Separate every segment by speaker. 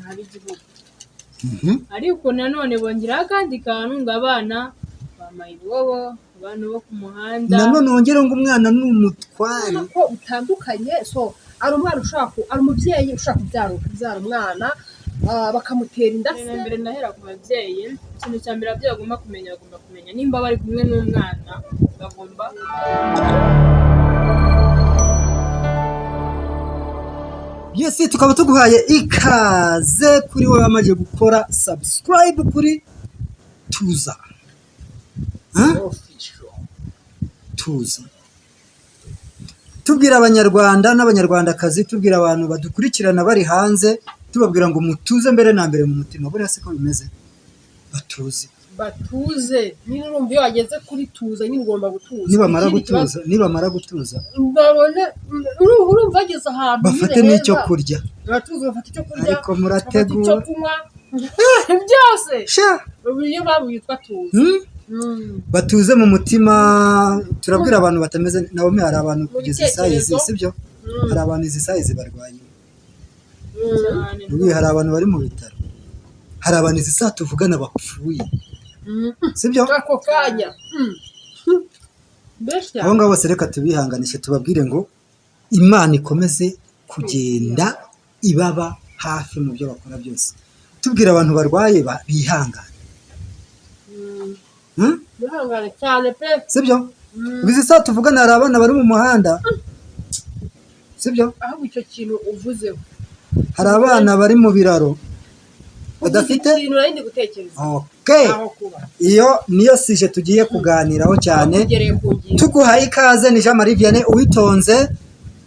Speaker 1: ntihaba igihugu. Ariko nanone bongeraho akandi kantu ngo abana bamaye ibobo, abantu bo ku muhanda.
Speaker 2: Nanone wongere ngo umwana ni umutware.
Speaker 3: Ko utandukanye, so ari umwana ari umubyeyi ushaka kubyara umwana bakamutera inda.
Speaker 1: Mbere nahera ku babyeyi, ikintu cya mbere ababyeyi bagomba kumenya nimba bari kumwe n'umwana bagomba
Speaker 2: Yes, tukaba tuguhaye ikaze kuri wowe wamaze gukora subscribe kuri Tuza. Tuza. Tubwira abanyarwanda n'abanyarwandakazi, tubwira abantu badukurikirana bari hanze, tubabwira ngo mutuze mbere na mbere mu mutima. Buriya se ko bimeze?
Speaker 3: Batuze. Niba urumva iyo wageze kuri tuza nyine ugomba gutuza.
Speaker 2: Nibamara gutuza.
Speaker 3: Urumva bageze ahantu
Speaker 2: bafate n'icyo kurya.
Speaker 3: Batuze bafata icyo kurya.
Speaker 2: Ariko murategura
Speaker 3: icyo kunywa. Byose.
Speaker 2: Sha.
Speaker 3: Iyo babu yitwa tuza.
Speaker 2: Batuze mu mutima. Turabwira abantu batameze nabo hari abantu kugeza isayizi, sibyo? Hari abantu izi sayizi barwaye. Hari abantu bari mu bitaro. Hari abantu izi saa tuvugana bapfuye. Sibyo?
Speaker 3: Ako kanya.
Speaker 2: Abo ngabo bose reka tubihanganishe, tubabwire ngo Imana ikomeze kugenda ibaba hafi mu byo bakora byose. Tubwira abantu barwaye bihangane.
Speaker 3: Bihangane cyane pe.
Speaker 2: Sibyo? Bizi saa tuvugana hari abana bari mu muhanda. Sibyo?
Speaker 3: Aho icyo kintu uvuzeho.
Speaker 2: Hari abana bari mu biraro badafite
Speaker 3: ikintu nari gutekereza.
Speaker 2: Okay. Iyo niyo sije tugiye kuganiraho cyane. Tuguhaye ikaze ni Jean Marie Vianney Uwitonze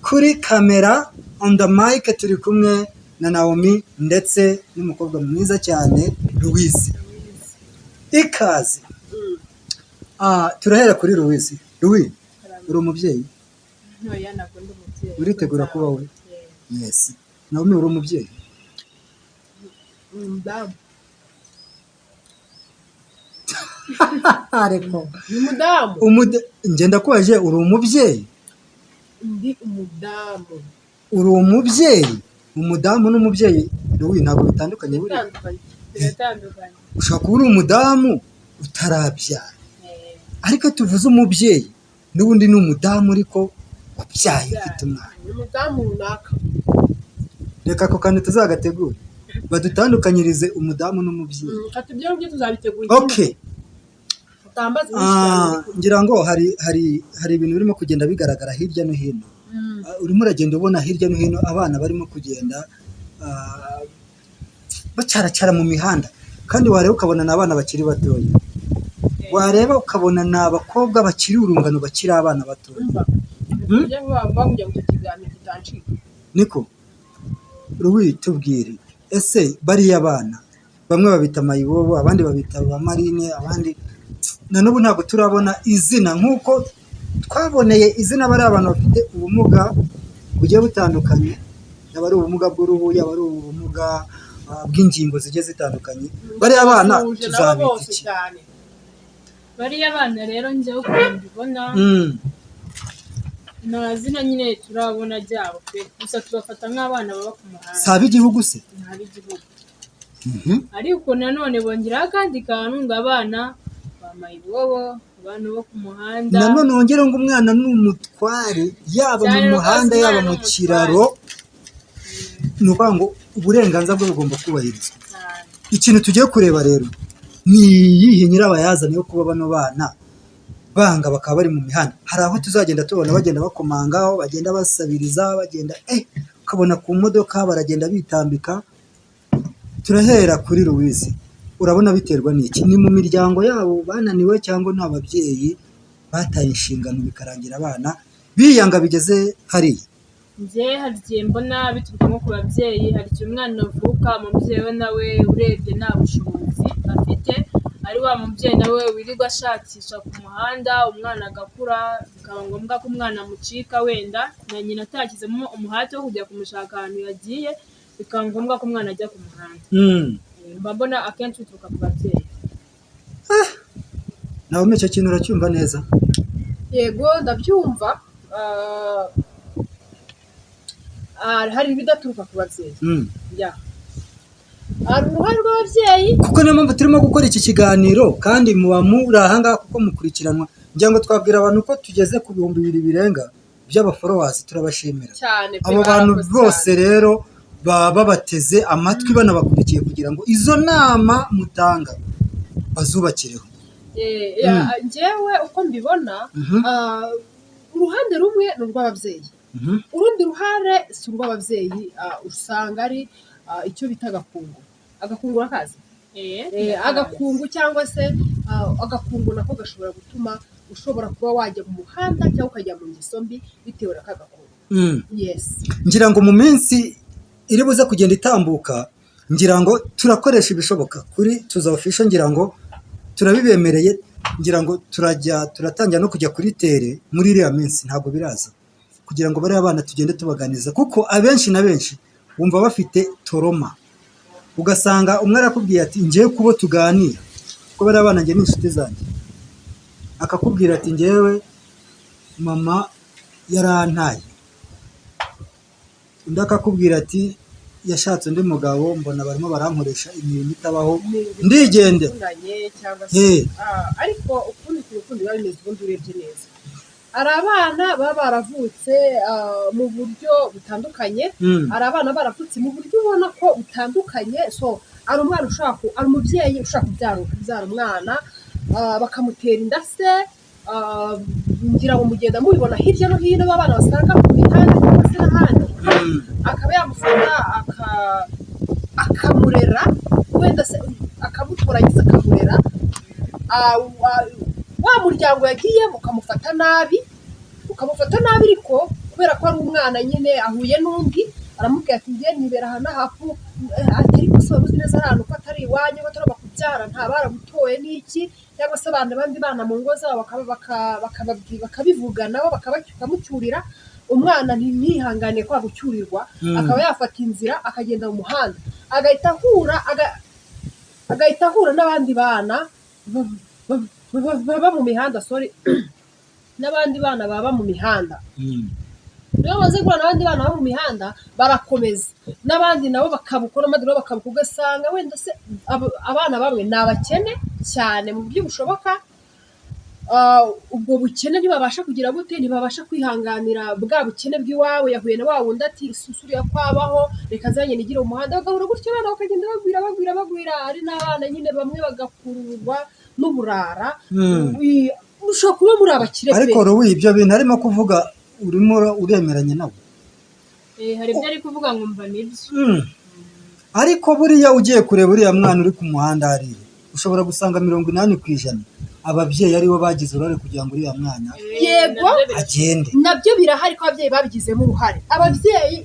Speaker 2: kuri kamera, on the mic turi kumwe na Naomi ndetse n'umukobwa mwiza cyane Louise. Ikaze. Turahera kuri Louise. Louise, uri umubyeyi?
Speaker 1: Ntoya ntabwo ndi umubyeyi.
Speaker 2: Uritegura kuba we? Yes. Naomi uri umubyeyi?
Speaker 3: Umudamu.
Speaker 2: Ariko
Speaker 3: umudamu.
Speaker 2: Ngenda kubaje uri umubyeyi?
Speaker 3: Ndi umudamu.
Speaker 2: Uri umubyeyi? Umudamu n'umubyeyi Louise ntabwo bitandukanye buri.
Speaker 1: Biratandukanye.
Speaker 2: Ushaka kuba uri umudamu utarabyara. Ariko tuvuze umubyeyi n'ubundi ni umudamu ariko wabyaye ufite umwana.
Speaker 3: Umudamu runaka.
Speaker 2: Reka ako kantu tuzagategura. Badutandukanyirize umudamu n'umubyeyi.
Speaker 3: Katubyo byo tuzabitegura.
Speaker 2: Okay. Ngira ngo hari ibintu birimo kugenda bigaragara hirya no hino. Urimo uragenda ubona hirya no hino abana barimo kugenda bacaracara mu mihanda, kandi wareba ukabona n'abana bakiri batoya. Wareba ukabona n'abakobwa bakiri urungano bakiri abana batoya. Niko Louise tubwire, ese bariya abana bamwe babita mayibobo, abandi babita ba marine, abandi na n'ubu ntabwo turabona izina nk'uko twaboneye izina bari abantu bafite ubumuga bugiye butandukanye, yaba ari ubumuga bw'uruhu, yaba ari ubumuga bw'ingingo zigiye zitandukanye. Bariya abana tuzabita iki?
Speaker 1: Bariya abana rero njyewe uko mbibona nta zina nyine turabona ryabo pe, gusa tubafata nk'abana baba ku muhanda.
Speaker 2: Saba igihugu se?
Speaker 1: Ntaba igihugu. Ariko nanone bongeraho akandi kantu ngo abana bamaye ibobo, abantu bo ku muhanda.
Speaker 2: Nanone wongere ngo umwana ni umutware, yaba mu muhanda yaba mu kiraro. Ni ukuvuga ngo uburenganzira bwe bugomba kubahirizwa. Ikintu tugiye kureba rero ni iyihe nyirabayazana yo kuba bano bana banga bakaba bari mu mihanda. Hari aho tuzagenda tubona bagenda bakomangaho, bagenda basabiriza, bagenda ukabona ku modoka baragenda bitambika. Turahera kuri Louise, urabona biterwa n'iki? Ni mu miryango yabo bananiwe cyangwa nta babyeyi bataye inshingano bikarangira abana biyanga bigeze hariya?
Speaker 1: Njye hari igihe mbona bituruka nko ku babyeyi. Hari igihe umwana avuka umubyeyi we nawe urebye nta bushobozi afite, ari wa mubyeyi nawe wirirwa ashakisha ku muhanda, umwana agakura bikaba ngombwa ko umwana amucika, wenda na nyina atashyizemo umuhate wo kujya kumushaka ahantu yagiye, bikaba ngombwa ko umwana ajya ku muhanda. Mba mbona akenshi bituruka ku babyeyi.
Speaker 2: Nawe icyo kintu uracyumva neza?
Speaker 3: Yego ndabyumva. Hari ibidaturuka ku babyeyi. hari uruhare rw'ababyeyi,
Speaker 2: kuko niyo mpamvu turimo gukora iki kiganiro kandi muba muri aha ngaha kuko mukurikiranwa, kugira ngo twabwira abantu ko tugeze ku 2,000 birenga by'abaforowazi. Turabashimira
Speaker 3: cyane
Speaker 2: abo bantu bose rero baba babateze amatwi banabakurikiye kugira ngo izo nama mutanga bazubakireho.
Speaker 3: njyewe uko mbibona, uruhande rumwe ni urw'ababyeyi, urundi ruhare si urw'ababyeyi. Usanga ari icyo bita agakungu. Agakungu urakazi? Agakungu cyangwa se agakungu nako gashobora gutuma ushobora kuba wajya mu muhanda cyangwa ukajya mu ngeso mbi bitewe na kagakungu. Yes,
Speaker 2: ngira ngo mu minsi iri buze kugenda itambuka, ngira ngo turakoresha ibishoboka kuri Tuza Official, ngira ngo turabibemereye, ngira ngo turatangira no kujya kuri tere muri iriya minsi, ntabwo biraza, kugira ngo bariya abana tugende tubaganiza, kuko abenshi na benshi bumva bafite toroma. Ugasanga umwe arakubwiye ati ngiye kubo tuganira, kuko bariya abana njye ni inshuti zanjye, akakubwira ati ngewe mama yarantaye, undi akakubwira ati yashatse undi mugabo, mbona barimo barankoresha imirimo itabaho, ndigende.
Speaker 3: ariko ukundi kurukundo biba bimeze ubundi urebye neza. Hari abana baba baravutse mu buryo butandukanye, hari abana baravutse mu buryo ubona ko butandukanye. So ari umwana ari umubyeyi ushaka kubyara umwana, bakamutera inda se, ngira ngo mugenda mubibona hirya no hino, abana basanga ku mihanda cyangwa se n'ahandi, akaba yamufata akamurera, wenda se akamutoragiza akamurera, wa muryango yagiyemo ukamufata nabi, ariko kubera ko ari umwana nyine ahuye n'undi, aramubwira ati ngiye nibera aha n'ahapu, ariko se wabuze neza ahantu ko atari iwanyu, ko atari bakubyara, nta baragutoye n'iki, cyangwa se abandi bana mu ngo zabo bakabivuga nabo bakamucyurira. Umwana ntihangane kwa gucyurirwa, akaba yafata inzira akagenda mu muhanda, agahita ahura n'abandi bana baba mu mihanda, n'abandi bana baba mu mihanda. Niyo bamaze guhura n'abandi bana baba mu mihanda, barakomeza n'abandi nabo bakabukora, abandi nabo bakabuka, ugasanga wenda se abana bamwe ni abakene cyane mu buryo bushoboka. Ubwo bukene ntibabasha kugira gute, ntibabasha kwihanganira bwa bukene bw'iwabo, yahuye na wa wundi ati susuriya kwabaho, reka nzanye nigire mu muhanda, bagahura gutyo abana bakagenda bagwira. Hari n'abana nyine bamwe bagakururwa n'uburara. Ushobora kuba muri abakire pe,
Speaker 2: ariko Rowi ibyo bintu arimo kuvuga urimo uremeranye nabo?
Speaker 1: Hari ibyo ari kuvuga ngo mva nibyo.
Speaker 2: Ariko buriya ugiye kureba uriya mwana uri ku muhanda hariya, ushobora gusanga 80% ababyeyi aribo bagize uruhare kugira ngo uriya mwana
Speaker 3: yego
Speaker 2: agende.
Speaker 3: Nabyo birahari ko ababyeyi babigizemo uruhare.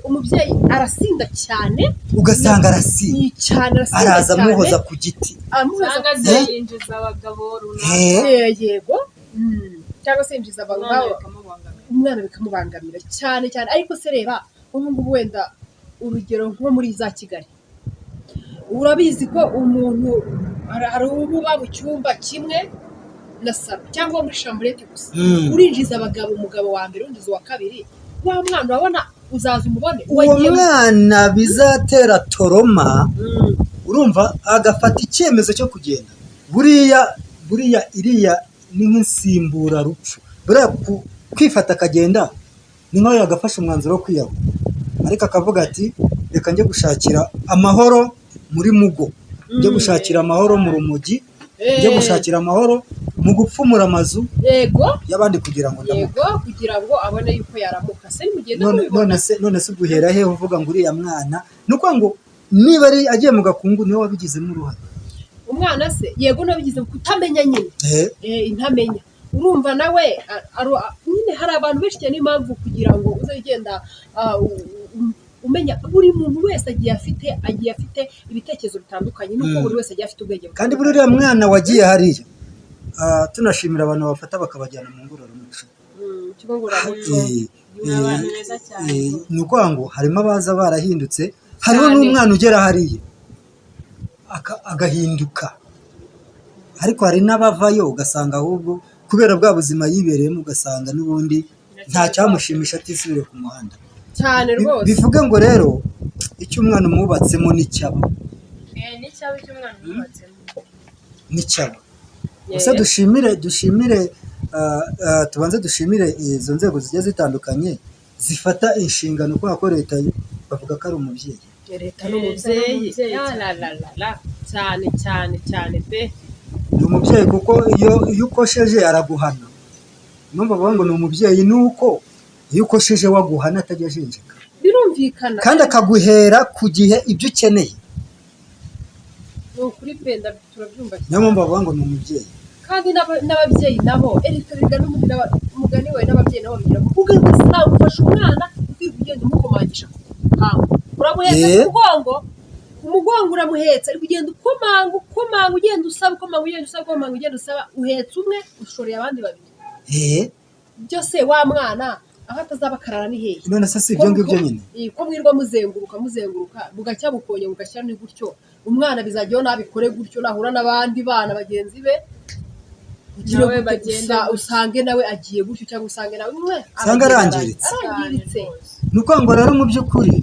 Speaker 3: Umubyeyi arasinda cyane,
Speaker 2: ugasanga arasinda, araza amuhoza ku giti,
Speaker 1: usanga yinjiza abagabo runaka,
Speaker 3: yego, cyangwa se yinjiza abagabo, umwana bikamubangamira cyane. Ariko se reba ubu ngubu, wenda urugero nko muri za Kigali, urabizi ko umuntu hari uba mu cyumba kimwe na salo cyangwa muri chambrette gusa, urinjiza abagabo, umugabo wa mbere, urinjiza uwa kabiri, wa mwana urabona uzaza umubone
Speaker 2: uwo mwana bizatera toroma. Urumva agafata icyemezo cyo kugenda, buriya iriya ni nk'insimbura rupfu, buriya kwifata akagenda ni nkaho yagafashe umwanzuro wo kwiyahura, ariko akavuga ati reka njye gushakira amahoro muri mugo, njye gushakira amahoro mu rumogi, njye gushakira amahoro mu gupfumura amazu y'abandi kugira ngo
Speaker 3: abone yuko yaramuka.
Speaker 2: None se guhera he uvuga ngo uriya mwana, nuko ngo niba ari agiye mu gakungu niwe wabigizemo uruhare?
Speaker 3: Umwana se yego nabigize kutamenya nyine, intamenya. Urumva nawe nyine hari abantu benshi cyane, impamvu kugira ngo uzagenda umenya buri muntu wese agiye afite ibitekerezo bitandukanye, nuko buri wese agiye afite ubwenge.
Speaker 2: Kandi buri uriya mwana wagiye hariya, tunashimira abantu bafata bakabajyana mu ngororamuco, ni ukuvuga ngo harimo abaza barahindutse, hariho n'umwana ugera hariya agahinduka, ariko hari n'abavayo ugasanga ahubwo kubera bwa buzima yibereyemo, ugasanga n'ubundi nta cyamushimisha atisubire ku muhanda
Speaker 3: cyane rwose.
Speaker 2: Bivuge ngo rero icyo umwana umubatsemo n'icyaba,
Speaker 1: n'icyaba cy'umwana yubatsemo
Speaker 2: n'icyaba gusa dushimire tubanze dushimire izo nzego zigiye zitandukanye zifata inshingano kubera ko leta bavuga ko ari umubyeyi.
Speaker 3: Leta n'umubyeyi cyane cyane cyane pe,
Speaker 2: ni umubyeyi kuko iyo ukosheje araguhana. Numva bavuga ngo ni umubyeyi nuko iyo ukosheje waguhana atajya ajenjeka,
Speaker 3: birumvikana
Speaker 2: kandi akaguhera ku gihe ibyo ukeneye.
Speaker 3: ni ukuri pe turabyumva
Speaker 2: niyo mpamvu bavuga ngo ni umubyeyi.
Speaker 3: kandi n'ababyeyi nabo erega umugani we n'ababyeyi nabo bigira ngo ugasanga ufashe umwana ukwiye kugenda umukomangisha uramuhetse ku mugongo uramuhetse ari kugenda ukomanga ugenda usaba ugenda usaba uhetse umwe ushoreye abandi babiri byose wa mwana aho atazaba akarara ni hehe?
Speaker 2: none se si ibyo ngibyo nyine
Speaker 3: ko mwirwa muzenguruka bugacya bukonye bugashyira ni gutyo umwana bizajyaho nabikore gutyo nahura n'abandi bana bagenzi be nawe bagenda usange nawe agiye gutyo cyangwa usange nawe umwe
Speaker 2: usanga arangiritse. Ni uko ngo rero mu by'ukuri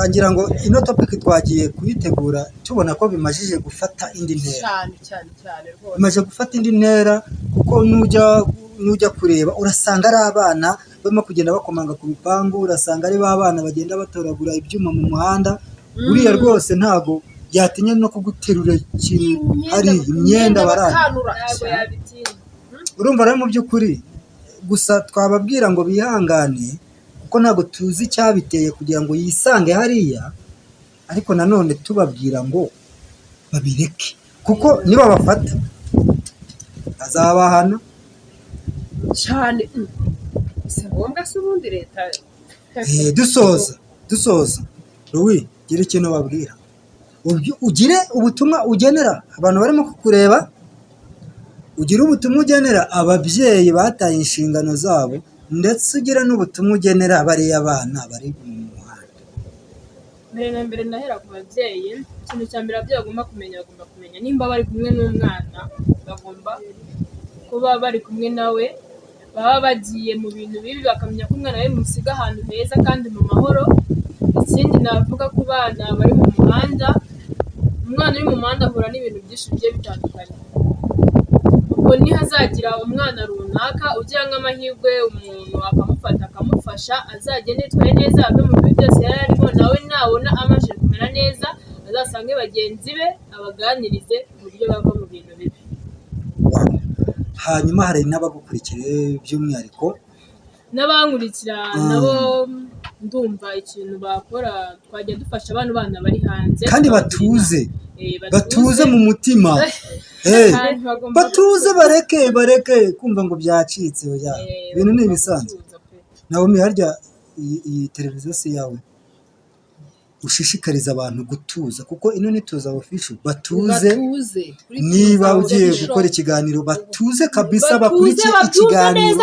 Speaker 2: ngira ngo ino topic twagiye kuyitegura tubona ko bimajije gufata indi ntera
Speaker 3: cyane rwose,
Speaker 2: bimaze gufata indi ntera kuko nujya kureba urasanga ari abana barimo kugenda bakomanga ku bipangu, urasanga ari ba bana bagenda batoragura ibyuma mu muhanda. Uriya rwose ntago yatinya no kuguterura ikintu hari imyenda
Speaker 3: barakanura.
Speaker 2: Urumva rero mu by'ukuri gusa twababwira ngo bihangane kuko ntabwo tuzi icyabiteye kugira ngo yisange hariya, ariko nanone tubabwira ngo babireke kuko niba bafata azabahana
Speaker 3: cyane. Si ngombwa se ubundi leta
Speaker 2: dusoza Louis gira ikintu babwira, ugire ubutumwa ugenera abantu barimo kukureba, ugire ubutumwa ugenera ababyeyi bataye inshingano zabo, ndetse ugira n'ubutumwa ugenera bariya abana bari mu muhanda.
Speaker 1: mbere na mbere ndahera ku babyeyi. Ikintu cya mbere ababyeyi bagomba kumenya nimba bari kumwe n'umwana bagomba kuba bari kumwe nawe, baba bagiye mu bintu bibi bakamenya ko umwana we musiga ahantu heza kandi mu mahoro. Ikindi navuga ku bana bari mu muhanda, umwana uri mu muhanda ahura n'ibintu byinshi bigiye bitandukanye. Ubwo nihazagira umwana runaka ugira nk'amahirwe umuntu akamufata akamufasha, azagende yitwaye neza ave mu bibi byose yari arimo, nawe nabona amaze kumera neza azasange bagenzi be abaganirize uburyo bava mu bintu bibi.
Speaker 2: Hanyuma hari n'abagukurikira by'umwihariko
Speaker 1: n'abankurikira nabo ndumva ikintu bakora twajya dufasha abantu bana bari hanze
Speaker 2: kandi batuze mu mutima batuze bareke kumva ngo byacitse ibintu ni ibisanzwe. nawe harya iyi televiziyo si yawe ushishikariza abantu gutuza kuko ino nituza official batuze. Niba ugiye gukora ikiganiro batuze kabisa, bakurikiye ikiganiro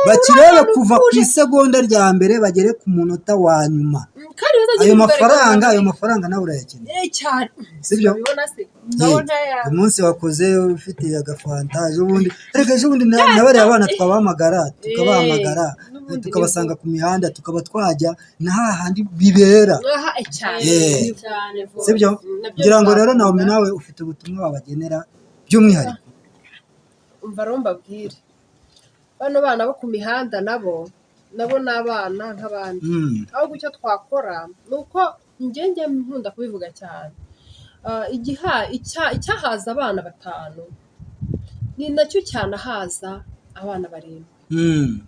Speaker 2: bakirebe kuva ku isegonda rya mbere bagere ku munota wa nyuma. ayo mafaranga nawe urayakeneye
Speaker 3: cyane,
Speaker 2: sibyo? umunsi wakoze ufite agafanta ejobundi na bariya bana twabahamagara tukabasanga ku mihanda tukaba twajya na hahandi bibera, sibyo? ngira ngo rero nawe ufite ubutumwa wabagenera by'umwihariko.
Speaker 3: umva rero mbabwire bano bana bo ku mihanda nabo ni abana nk'abandi. ahubwo icyo twakora ni uko ngenge nkunda kubivuga cyane, icyahaza abana 5 ni nacyo cyanahaza abana 7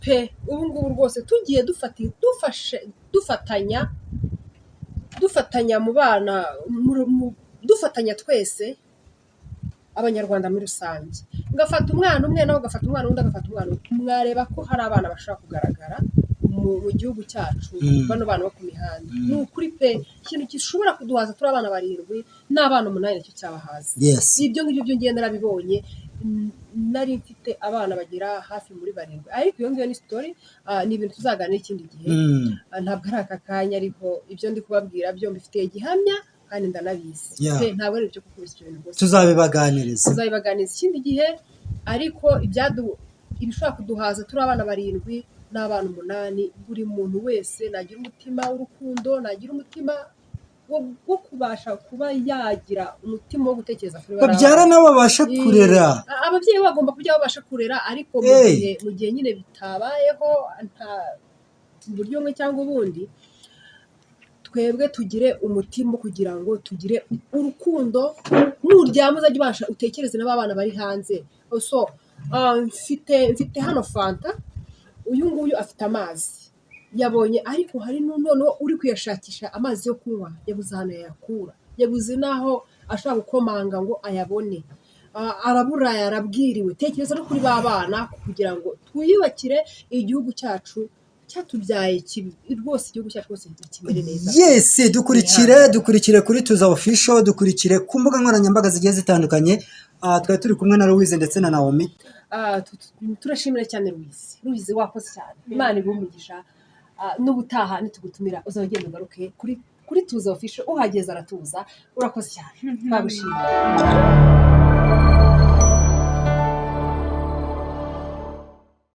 Speaker 3: pe. ubu ngubu rwose tugiye dufatanya mu bana, dufatanya twese abanyarwanda muri rusange, ngafata umwana umwe nawe ugafata umwana undi agafata umwana, mwareba ko hari abana bashobora kugaragara mu gihugu cyacu. bano bana bo ku mihanda ni ukuri pe, ikintu gishobora kuduhaza turi abana 7 n'abana 8 nicyo cyabahaza. ibyo ngibyo byo ngenda narabibonye, nari mfite abana bagera hafi muri 7, ariko iyo ngiyo ni story, ni ibintu tuzaganira ikindi gihe. ntabwo ari aka kanya, ariko ibyo ndi kubabwira byo mbifitiye gihamya kandi ndanabizi ntabwo ari ibyo kukubisha ibintu rwose.
Speaker 2: tuzabibaganiriza
Speaker 3: ikindi gihe, ariko ibishobora kuduhaza turi abana 7 n'abana 8, buri muntu wese nagira umutima w'urukundo, nagira umutima wo kubasha kuba yagira umutima wo gutekereza kuri
Speaker 2: babyara nabo babasha kurera.
Speaker 3: Ababyeyi bagomba kujya babasha kurera, ariko mu gihe nyine bitabayeho nta buryo bumwe cyangwa ubundi, twebwe tugire umutima kugira ngo tugire urukundo. Nuryama uzajya ubasha utekereze n'abana bari hanze. So mfite hano fanta, uyu nguyu afite amazi yabonye, ariko hari noneho uri kuyashakisha amazi yo kunywa, yabuze ahantu yayakura, yabuze n'aho ashaka gukomanga ngo ayabone, araburaye, arabwiriwe. Tekereza no kuri ba bana kugira ngo twiyubakire igihugu cyacu cyatubyaye rwose, igihugu cyacu rwose kimere neza.
Speaker 2: Yes, dukurikire kuri Tuza Official, dukurikire ku mbuga nkoranyambaga zigiye zitandukanye. Twari turi kumwe na Louise ndetse na Naomi.
Speaker 3: Turashimira cyane Louise, wakoze cyane, Imana igumugisha. N'ubutaha nitugutumira uzagenda ugaruke kuri Tuza Official, uhageze aratuza. Urakoze cyane, bagushimira.